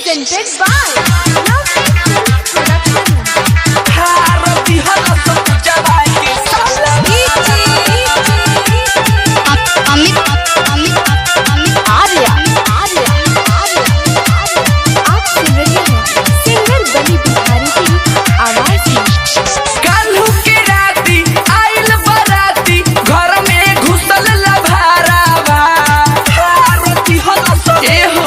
presented by Lovely Films Production. आप सुन रहे हैं सिंगर बनी बिहारी की आवाज में। काल्हू के राती आइल बराती घर में घुसल लभारावा हारती हलस ए हो।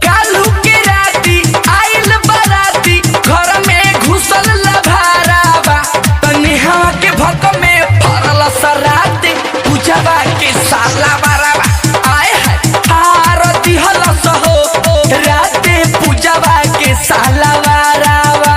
काल्हू के राती आइल बराती घर में घुसल लभारावा तनी हवा के भक में फरल सराते पूजवा के साला बारावा आए है हारती हलस हो राते पूजवा के साला बारावा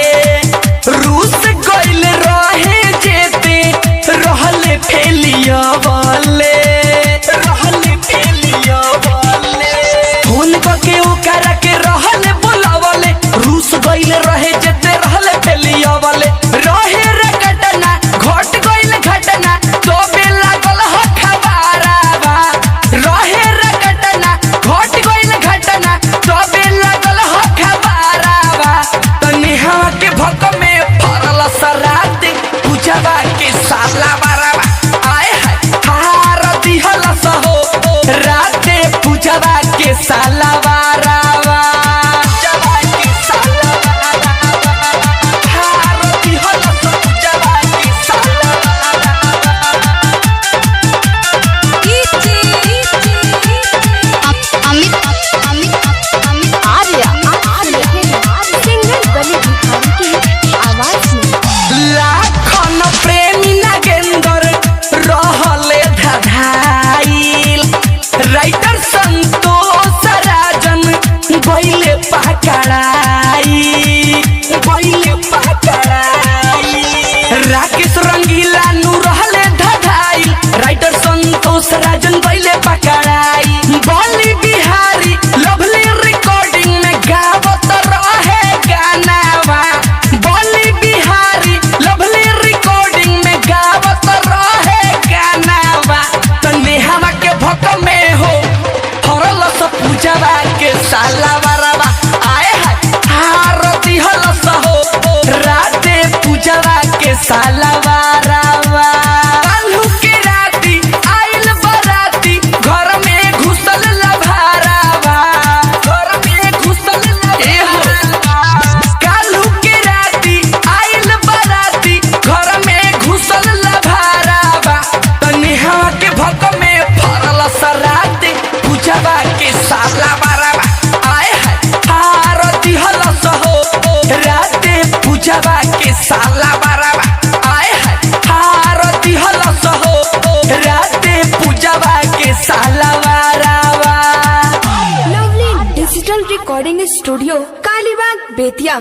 रूस गइल रहे जेते रहले फेलिया वाले फोन करके ओकरा के रहले बुलावले रूस गइल रहे जेते रहले फेलिया वाले रहे रे घटना घट गइल घटना तो बे लागल ह खबारावा रहे रे घटना घट गइल घटना तो बे लागल ह खबारावा तनी हवा के भक में फरल सराते पूजवा के साला बारावा आए है हारती हलस हो राते पूजवा के साला बारावा पूजवा के साला बारावा हारती हलस पूजवा के साला सिंगर बनी बिहारी की आवाज में। लाखन प्रेमी नागेंदर रहले धधाइल राइटर संतोष राजन गइले पकड़ाई राकेश रंगीला नु रहले धधाइल राइटर संतोष राजन गइले पकड़ाई बनी बिहारी लवली रिकॉर्डिंग में गावत रहे गानावा बनी बिहारी लवली रिकॉर्डिंग में गावत रहे गानावा तने हवा के भक में हो फरल स पूजवा के साला बारावा आए है हारती हलस हो राते पूजवा के साला बारावा काल्हू के राती आइल बराती घर में घुसल लभारावा ए हो। काल्हू के राती आइल बराती घर में घुसल लभारावा तनी हवा के भक में फरल सराते पूजवा के साला बारावा आए है हारती हलस हो राते पूजवा के साला बारावा आए है हारती हलस हो राते पूजवा के साला बारावा। Lovely digital recording studio Kalibagh Bettiah.